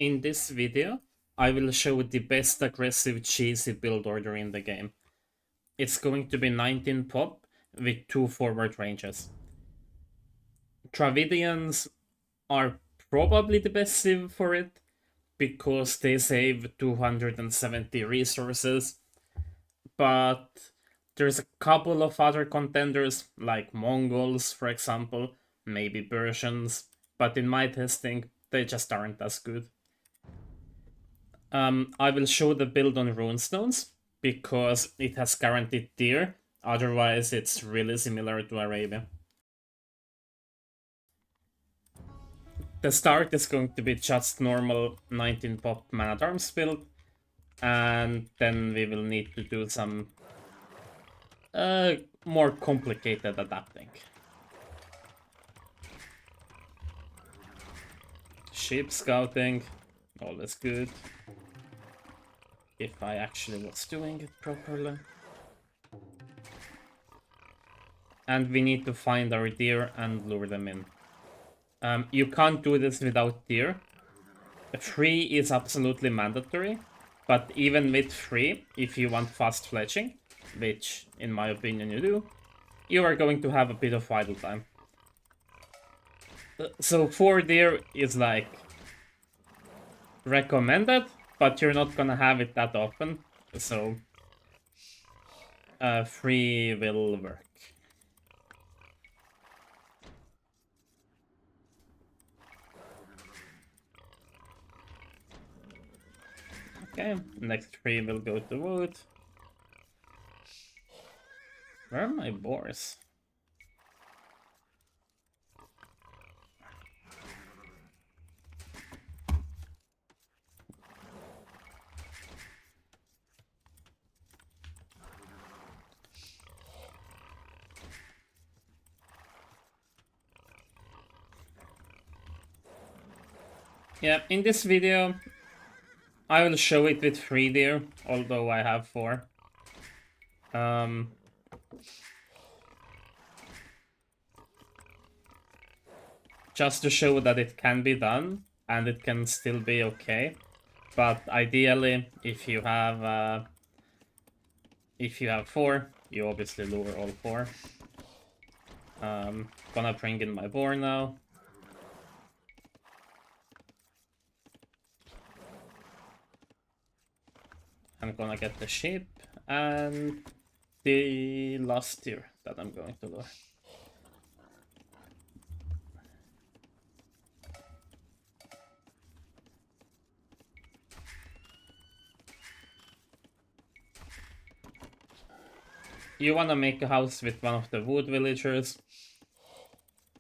In this video, I will show the best aggressive cheesy build order in the game. It's going to be 19 pop with 2 forward ranges. Dravidians are probably the best civ for it, because they save 270 resources, but there's a couple of other contenders, like Mongols, for example, maybe Persians, but in my testing, they just aren't as good. I will show the build on runestones, because it has guaranteed tier, otherwise it's really similar to Arabia. The start is going to be just normal 19 pop man at arms build, and then we will need to do some more complicated adapting. Sheep scouting, all is good. If I actually was doing it properly. And we need to find our deer and lure them in. You can't do this without deer. 3 is absolutely mandatory, but even with 3, if you want fast fletching, which in my opinion you do, you are going to have a bit of idle time. So 4 deer is like recommended, but you're not gonna have it that often, so 3 will work. Okay, next 3 will go to wood. Where are my boars? Yeah, in this video, I will show it with 3 deer, although I have 4. Just to show that it can be done, and it can still be okay. But ideally, if you have 4, you obviously lure all 4. Gonna bring in my boar now. I'm gonna get the sheep and the last deer that I'm going to lure. You wanna make a house with one of the wood villagers.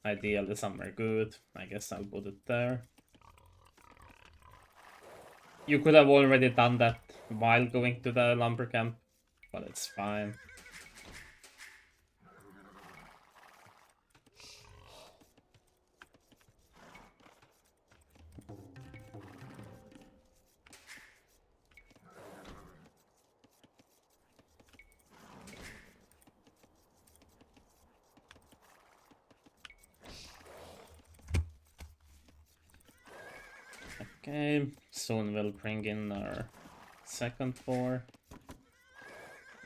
Ideally somewhere good. I guess I'll put it there. You could have already done that while going to the lumber camp, but it's fine. Okay, soon we'll bring in our second boar.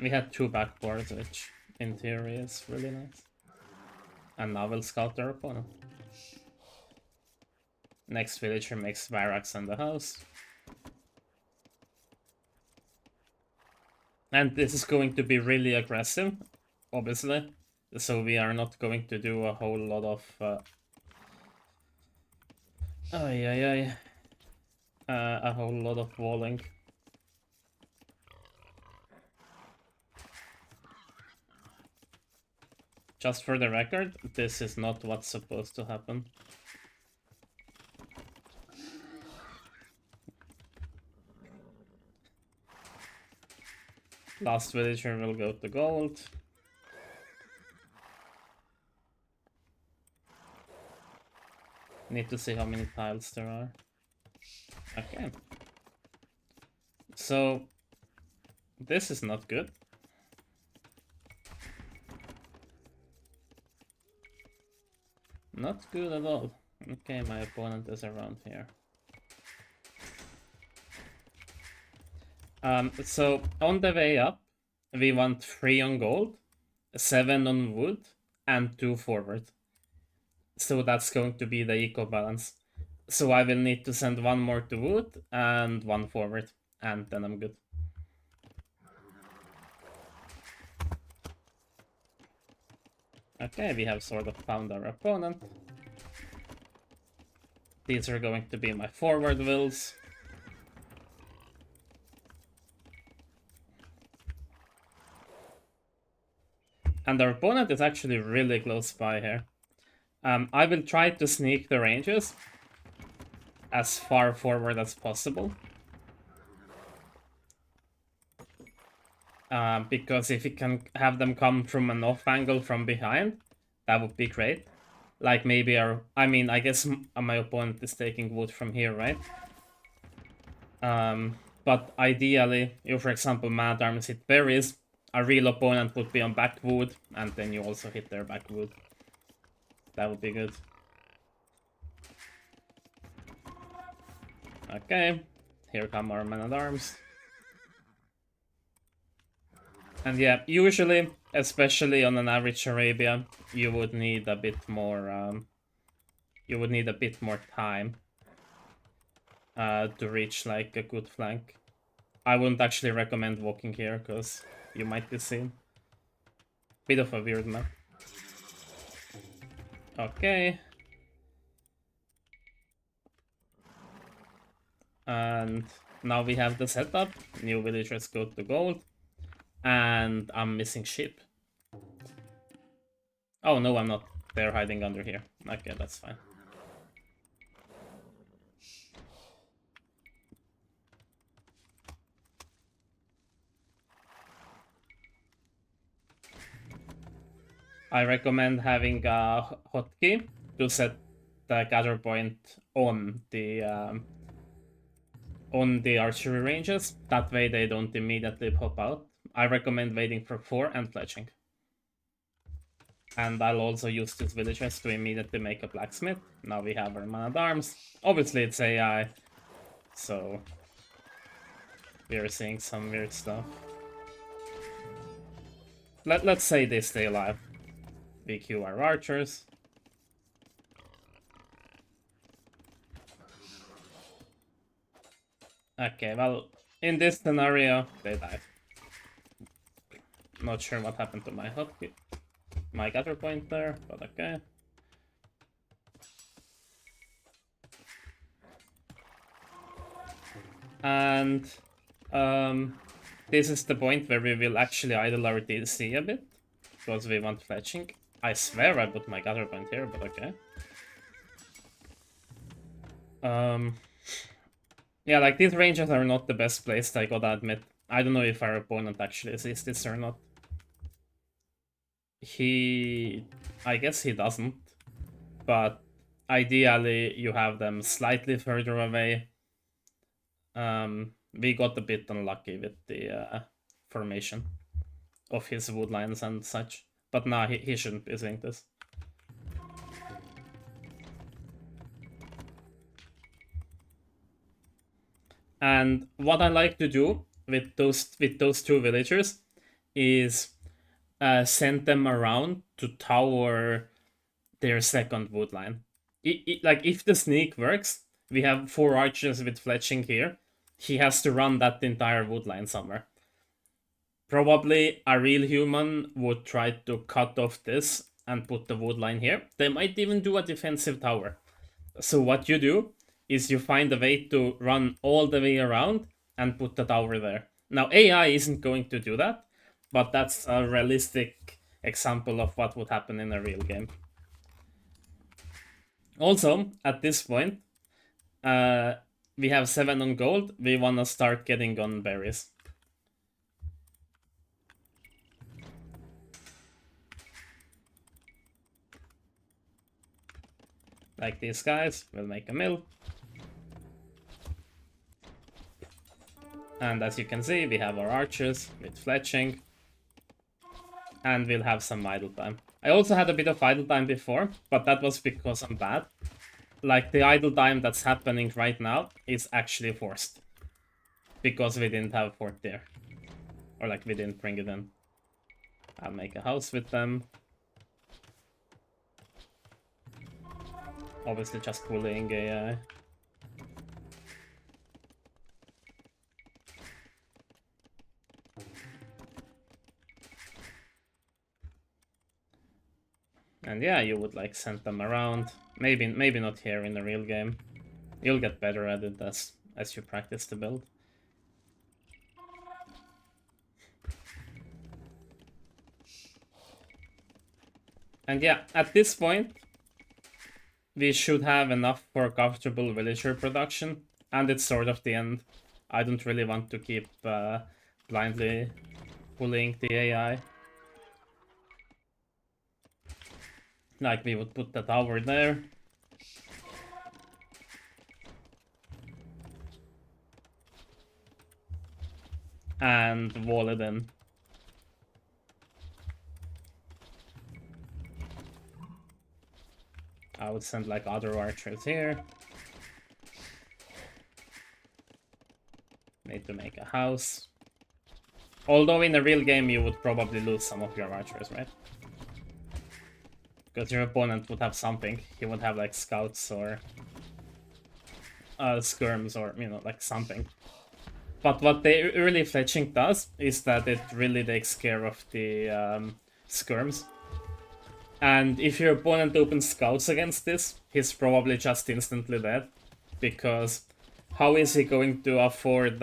We had 2 backboards, which in theory is really nice. And now we'll scout our opponent. Next villager makes barracks and the house. And this is going to be really aggressive, obviously. So we are not going to do a whole lot of... a whole lot of walling. Just for the record, this is not what's supposed to happen. Last villager will go to gold. Need to see how many tiles there are. Okay. So, this is not good. Not good at all. Okay, my opponent is around here. So on the way up, we want 3 on gold, 7 on wood, and 2 forward. So that's going to be the eco balance. So I will need to send 1 more to wood and 1 forward, and then I'm good. Okay, we have sort of found our opponent. These are going to be my forward wills. And our opponent is actually really close by here. I will try to sneak the ranges as far forward as possible. Because if we can have them come from an off angle from behind, that would be great. Like maybe I guess my opponent is taking wood from here, right? But ideally, if for example Mad Arms hit berries, a real opponent would be on back wood, and then you also hit their back wood. That would be good. Okay, here come our Man at Arms. And yeah, usually, especially on an average Arabia, you would need a bit more. You would need a bit more time to reach like a good flank. I wouldn't actually recommend walking here because you might be seen. Bit of a weird map. Okay. And now we have the setup. New villagers go to gold. And I'm missing sheep. Oh no, I'm not. They're hiding under here. Okay, that's fine. I recommend having a hotkey to set the gather point on the archery ranges. That way they don't immediately pop out. I recommend waiting for 4 and fletching. And I'll also use these villagers to immediately make a blacksmith. Now we have our Man at Arms. Obviously it's AI, so we are seeing some weird stuff. Let's say they stay alive. We queue our archers. Okay, well, in this scenario, they died. Not sure what happened to my hotkey. My gather point there, but okay. And this is the point where we will actually idle our DC a bit, because we want fetching. I swear I put my gather point here, but okay. Yeah, like these ranges are not the best placed, I gotta admit. I don't know if our opponent actually sees this or not. I guess he doesn't, but ideally you have them slightly further away. We got a bit unlucky with the formation of his woodlines and such, but nah, he shouldn't be seeing this. And what I like to do with those 2 villagers is send them around to tower their second wood line. Like if the sneak works, we have 4 archers with fletching here. He has to run that entire wood line somewhere. Probably a real human would try to cut off this and put the wood line here. They might even do a defensive tower. So what you do is you find a way to run all the way around and put the tower there. Now AI isn't going to do that, but that's a realistic example of what would happen in a real game. Also, at this point, we have 7 on gold. We want to start getting on berries. Like these guys, we'll make a mill. And as you can see, we have our archers with fletching. And we'll have some idle time. I also had a bit of idle time before, but that was because I'm bad. Like, the idle time that's happening right now is actually forced. because we didn't have a fort there. Or like we didn't bring it in. I'll make a house with them. Obviously just bullying AI. And yeah, you would like send them around. Maybe not here in the real game. You'll get better at it as you practice the build. And yeah, at this point, we should have enough for comfortable villager production. And it's sort of the end. I don't really want to keep blindly bullying the AI. Like, we would put the tower there. And wall it in. I would send like other archers here. Need to make a house. Although in a real game you would probably lose some of your archers, right? Because your opponent would have something. He would have like scouts or skirms or, you know, like something. But what the early fletching does is that it really takes care of the skirms. And if your opponent opens scouts against this, he's probably just instantly dead. Because how is he going to afford,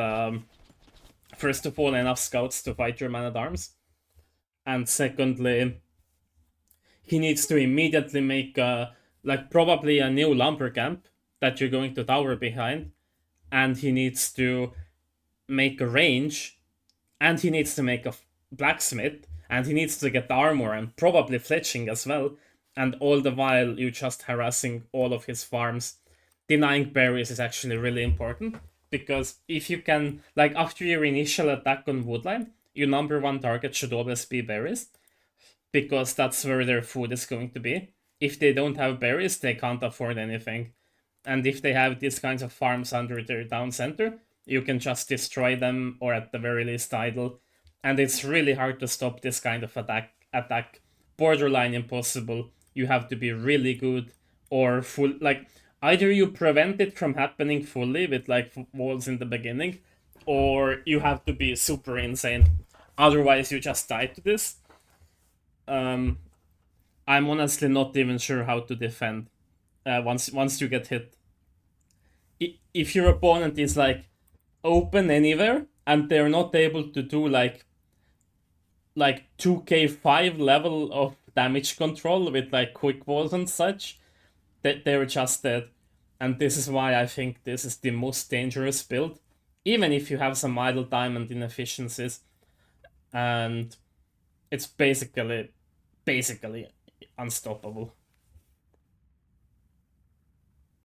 first of all, enough scouts to fight your man-at-arms? And secondly, he needs to immediately make, like, probably a new lumber camp that you're going to tower behind. And he needs to make a range. And he needs to make a blacksmith. And he needs to get armor and probably fletching as well. And all the while, you're just harassing all of his farms. Denying berries is actually really important. Because if you can, like, after your initial attack on woodline, your number one target should always be berries. Because that's where their food is going to be. If they don't have berries, they can't afford anything. And if they have these kinds of farms under their town center, you can just destroy them or at the very least idle. And it's really hard to stop this kind of attack. Borderline impossible. You have to be really good or full, like, either you prevent it from happening fully with like walls in the beginning, or you have to be super insane. Otherwise you just die to this. I'm honestly not even sure how to defend once you get hit. If your opponent is like open anywhere and they're not able to do like 2k5 level of damage control with like quick walls and such, that they're just dead. And this is why I think this is the most dangerous build, even if you have some idle time and inefficiencies. And it's basically unstoppable.